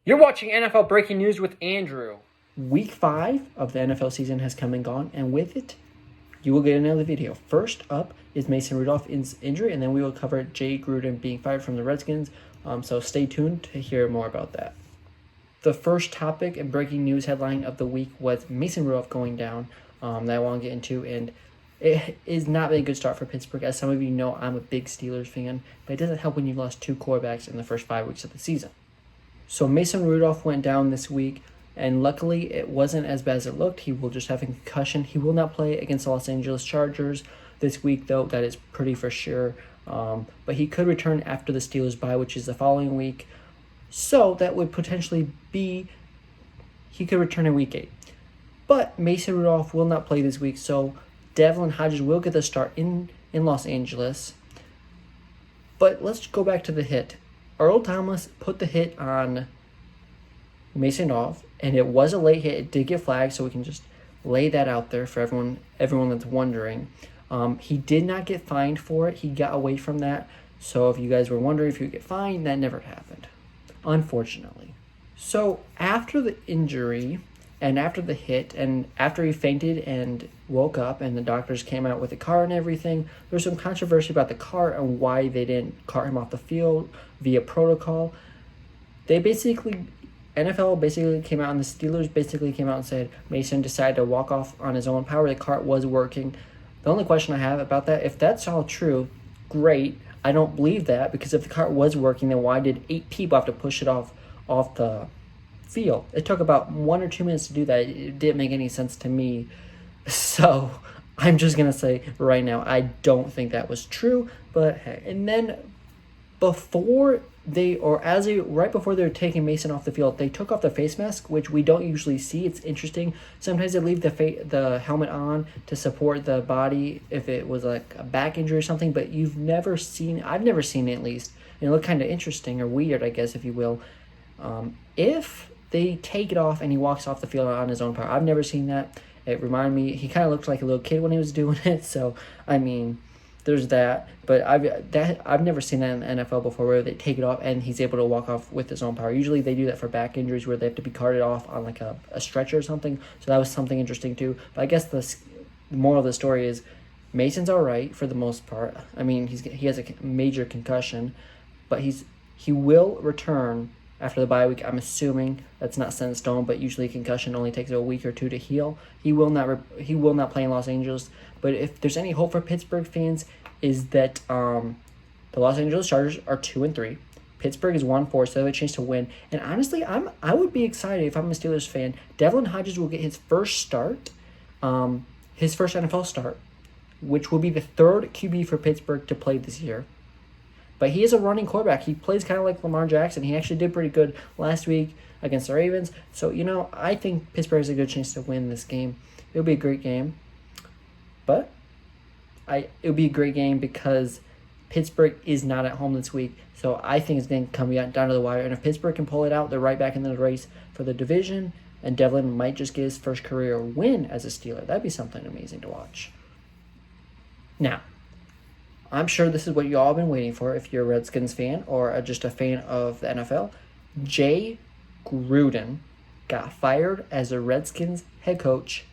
You're watching NFL Breaking News with Andrew. Week 5 of the NFL season has come and gone, and with it, you will get another video. First up is Mason Rudolph's injury, and then we will cover Jay Gruden being fired from the Redskins. So stay tuned to hear more about that. The first topic and breaking news headline of the week was Mason Rudolph going down that I want to get into, and it is not been a good start for Pittsburgh. As some of you know, I'm a big Steelers fan, but it doesn't help when you've lost 2 quarterbacks in the first 5 weeks of the season. So Mason Rudolph went down this week, and luckily it wasn't as bad as it looked. He will just have a concussion. He will not play against the Los Angeles Chargers this week, though. That is pretty for sure. But he could return after the Steelers bye, which is the following week. So that would potentially be, he could return in week 8. But Mason Rudolph will not play this week, so Devlin Hodges will get the start in Los Angeles. But let's go back to the hit. Earl Thomas put the hit on Mason Rudolph, and it was a late hit. It did get flagged, so we can just lay that out there for everyone that's wondering. He did not get fined for it. He got away from that. So if you guys were wondering if he would get fined, that never happened, unfortunately. So after the injury and after the hit and after he fainted and woke up and the doctors came out with a cart and everything, there's some controversy about the cart and why they didn't cart him off the field via protocol. NFL basically came out and the Steelers basically came out and said Mason decided to walk off on his own power. The cart was working. The only question I have about that, if that's all true, great. I don't believe that, because if the cart was working, then why did 8 people have to push it off the field? It took about 1 or 2 minutes to do that. It didn't make any sense to me. So I'm just going to say right now, I don't think that was true. But hey, and then right before they were taking Mason off the field, they took off the face mask, which we don't usually see. It's interesting. Sometimes they leave the helmet on to support the body if it was like a back injury or something, but I've never seen it at least. And it looked kind of interesting or weird, I guess, if you will. If they take it off and he walks off the field on his own power, I've never seen that. It reminded me, he kind of looked like a little kid when he was doing it, so, I mean, there's that. But I've never seen that in the NFL before, where they take it off and he's able to walk off with his own power. Usually they do that for back injuries where they have to be carted off on like a stretcher or something, so that was something interesting too. But I guess the moral of the story is Mason's all right for the most part. I mean, he has a major concussion, but he will return after the bye week. I'm assuming that's not set in stone, but usually a concussion only takes a week or 2 to heal. He will not play in Los Angeles. But if there's any hope for Pittsburgh fans, is that the Los Angeles Chargers are 2-3. Pittsburgh is 1-4, so they have a chance to win. And honestly, I would be excited if I'm a Steelers fan. Devlin Hodges will get his first start, his first NFL start, which will be the 3rd QB for Pittsburgh to play this year. But he is a running quarterback. He plays kind of like Lamar Jackson. He actually did pretty good last week against the Ravens. So, I think Pittsburgh has a good chance to win this game. It'll be a great game. But it'll be a great game because Pittsburgh is not at home this week. So I think it's going to come down to the wire. And if Pittsburgh can pull it out, they're right back in the race for the division. And Devlin might just get his first career win as a Steeler. That'd be something amazing to watch. Now, I'm sure this is what you all have been waiting for if you're a Redskins fan or just a fan of the NFL. Jay Gruden got fired as the Redskins head coach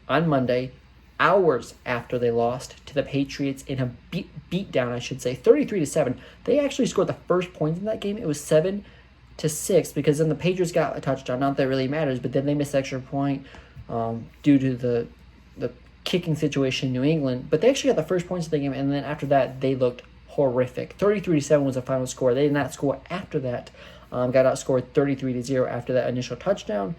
on Monday, hours after they lost to the Patriots in a beatdown, 33-7. They actually scored the first points in that game. It was 7-6 because then the Patriots got a touchdown. Not that it really matters, but then they missed the extra point due to the kicking situation in New England, but they actually got the first points of the game, and then after that they looked horrific. 33-7 was the final score. They did not score after that. Got outscored 33-0 after that initial touchdown.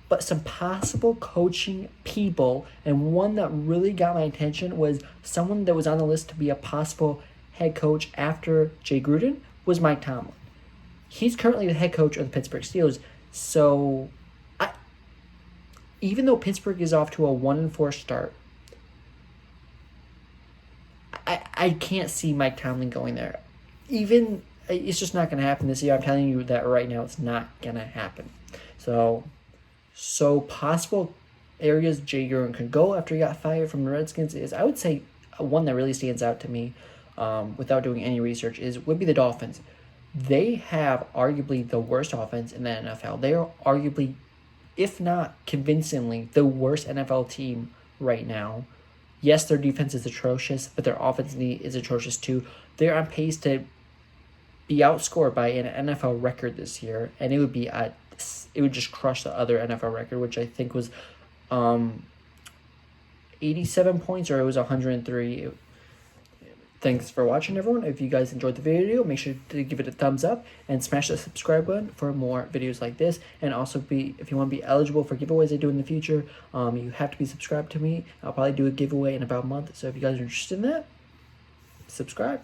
But some possible coaching people, and one that really got my attention was someone that was on the list to be a possible head coach after Jay Gruden was Mike Tomlin. He's currently the head coach of the Pittsburgh Steelers, so even though Pittsburgh is off to a 1-4 start, I can't see Mike Tomlin going there. It's just not going to happen this year. I'm telling you that right now. It's not going to happen. So possible areas Jay Gruden could go after he got fired from the Redskins is, I would say, one that really stands out to me without doing any research would be the Dolphins. They have arguably the worst offense in the NFL. They are arguably, if not convincingly, the worst NFL team right now. Yes, their defense is atrocious, but their offense is atrocious too. They're on pace to be outscored by an NFL record this year, and it would just crush the other NFL record, which I think was 87 points, or it was 103. Thanks for watching, everyone. If you guys enjoyed the video, make sure to give it a thumbs up and smash the subscribe button for more videos like this. And also, if you want to be eligible for giveaways I do in the future, you have to be subscribed to me. I'll probably do a giveaway in about a month. So if you guys are interested in that, subscribe.